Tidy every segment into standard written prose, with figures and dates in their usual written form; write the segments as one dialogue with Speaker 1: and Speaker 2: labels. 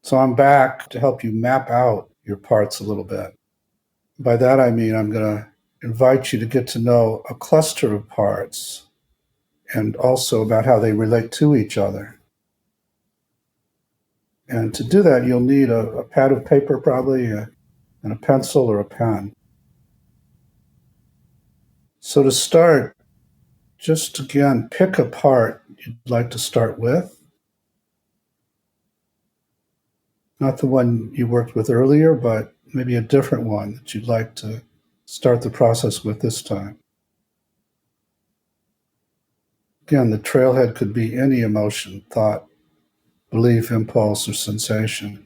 Speaker 1: So I'm back to help you map out your parts a little bit. By that I mean I'm going to invite you to get to know a cluster of parts and also about how they relate to each other. And to do that, you'll need a pad of paper probably, and a pencil or a pen. So to start, just again, pick a part you'd like to start with. Not the one you worked with earlier, but maybe a different one that you'd like to start the process with this time. Again, the trailhead could be any emotion, thought, belief, impulse, or sensation.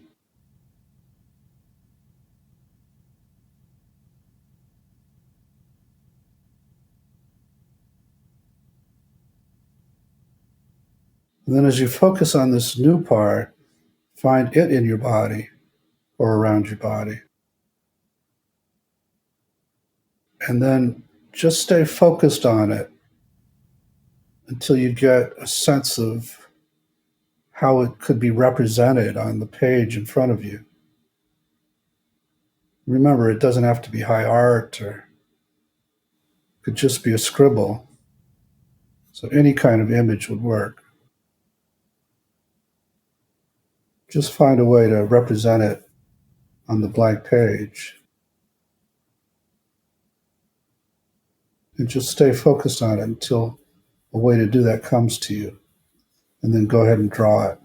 Speaker 1: And then as you focus on this new part, find it in your body or around your body. And then just stay focused on it until you get a sense of how it could be represented on the page in front of you. Remember, it doesn't have to be high art, or it could just be a scribble. So any kind of image would work. Just find a way to represent it on the blank page. And just stay focused on it until a way to do that comes to you. And then go ahead and draw it.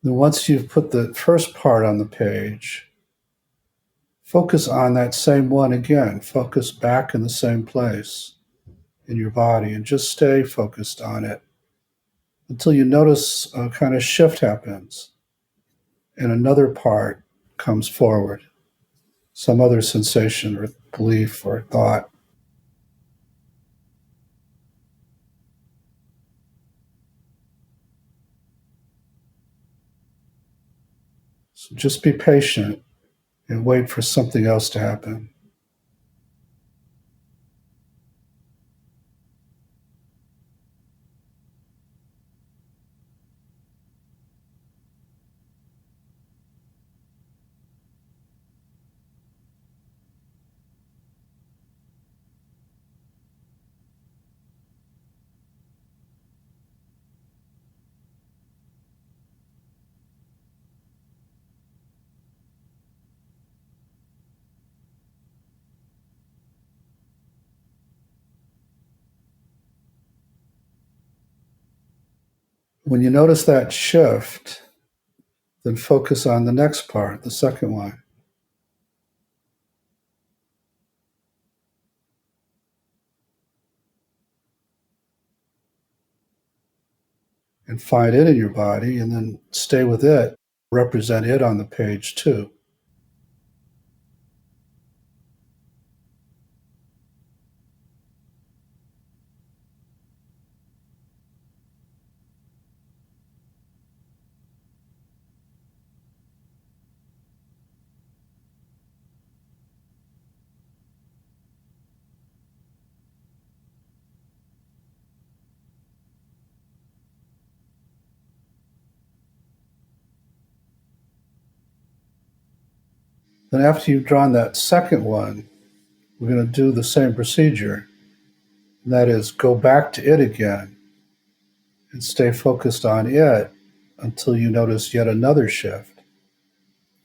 Speaker 1: Then once you've put the first part on the page, focus on that same one again. Focus back in the same place in your body and just stay focused on it until you notice a kind of shift happens and another part comes forward, some other sensation or belief or thought. So just be patient and wait for something else to happen. When you notice that shift, then focus on the next part, the second one. And find it in your body and then stay with it. Represent it on the page too. Then after you've drawn that second one, we're going to do the same procedure. And that is go back to it again and stay focused on it until you notice yet another shift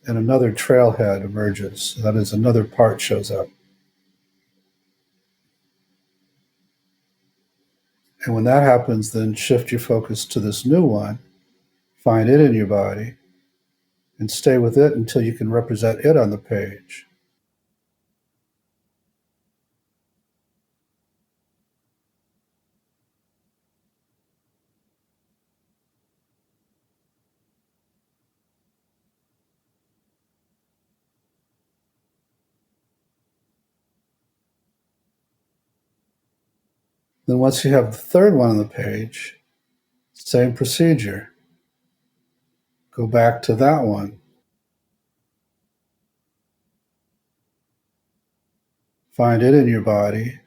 Speaker 1: and another trailhead emerges. That is, another part shows up. And when that happens, then shift your focus to this new one, find it in your body, and stay with it until you can represent it on the page. Then once you have the third one on the page, same procedure. Go back to that one. Find it in your body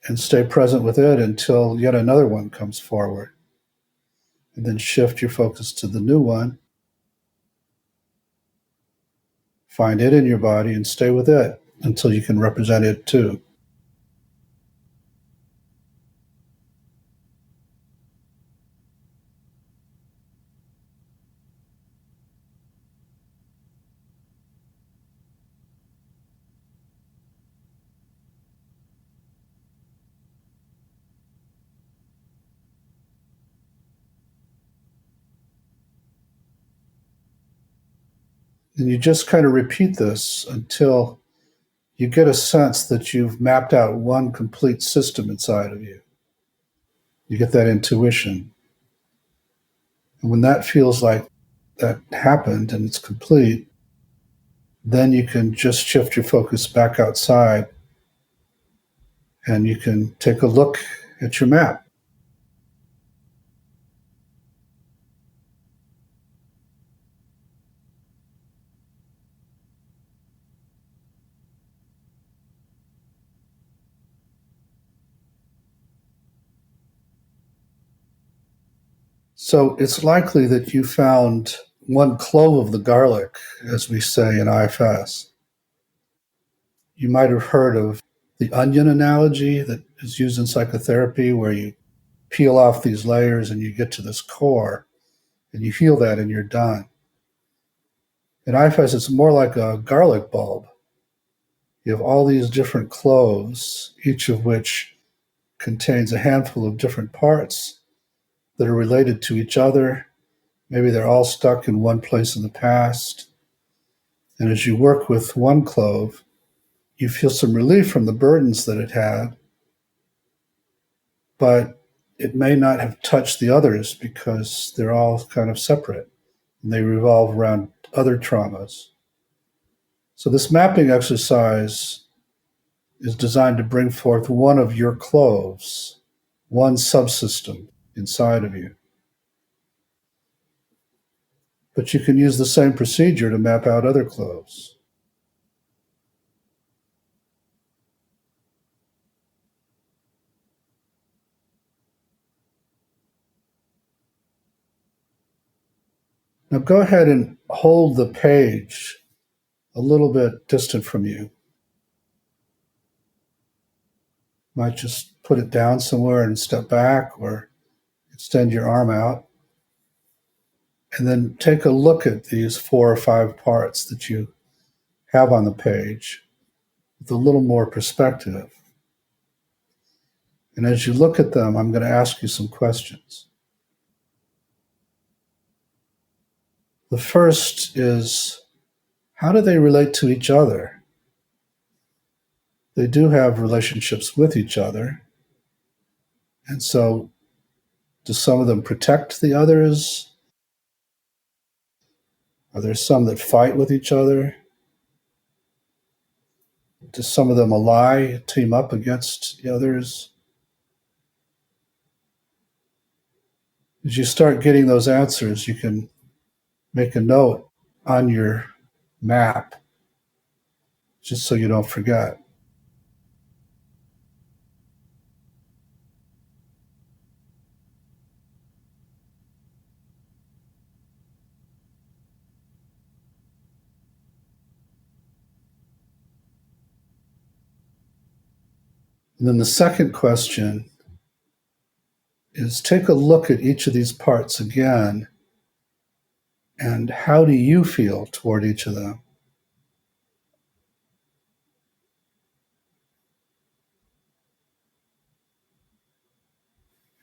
Speaker 1: and stay present with it until yet another one comes forward. And then shift your focus to the new one. Find it in your body and stay with it until you can represent it too. And you just kind of repeat this until you get a sense that you've mapped out one complete system inside of you. You get that intuition. And when that feels like that happened and it's complete, then you can just shift your focus back outside and you can take a look at your map. So it's likely that you found one clove of the garlic, as we say in IFS. You might have heard of the onion analogy that is used in psychotherapy, where you peel off these layers and you get to this core and you feel that and you're done. In IFS, it's more like a garlic bulb. You have all these different cloves, each of which contains a handful of different parts that are related to each other. Maybe they're all stuck in one place in the past. And as you work with one clove, you feel some relief from the burdens that it had, but it may not have touched the others because they're all kind of separate and they revolve around other traumas. So, this mapping exercise is designed to bring forth one of your cloves, one subsystem inside of you. But you can use the same procedure to map out other cloves. Now go ahead and hold the page a little bit distant from you. Might just put it down somewhere and step back or extend your arm out. And then take a look at these 4 or 5 parts that you have on the page with a little more perspective. And as you look at them, I'm going to ask you some questions. The first is, how do they relate to each other? They do have relationships with each other. And so, do some of them protect the others? Are there some that fight with each other? Do some of them ally, team up against the others? As you start getting those answers, you can make a note on your map just so you don't forget. And then the second question is, take a look at each of these parts again, and how do you feel toward each of them?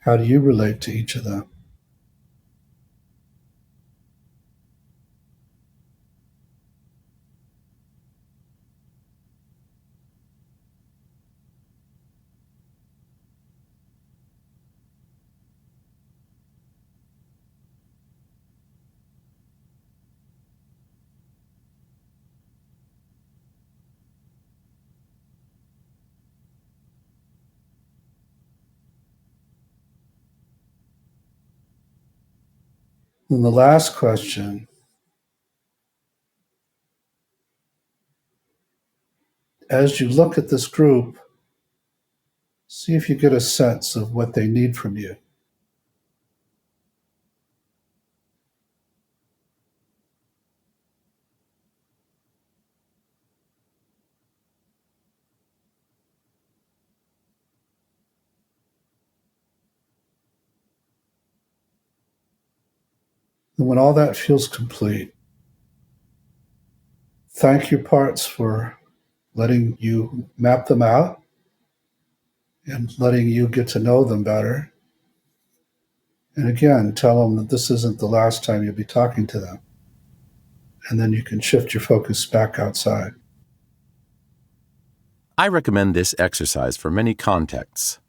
Speaker 1: How do you relate to each of them? Then the last question, as you look at this group, see if you get a sense of what they need from you. And when all that feels complete, thank your parts for letting you map them out and letting you get to know them better. And again, tell them that this isn't the last time you'll be talking to them. And then you can shift your focus back outside.
Speaker 2: I recommend this exercise for many contexts.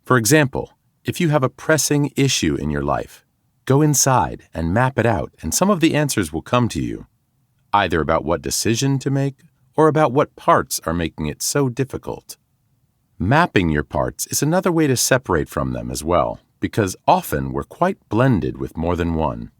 Speaker 2: For example, if you have a pressing issue in your life, go inside and map it out, and some of the answers will come to you, either about what decision to make or about what parts are making it so difficult. Mapping your parts is another way to separate from them as well, because often we're quite blended with more than one.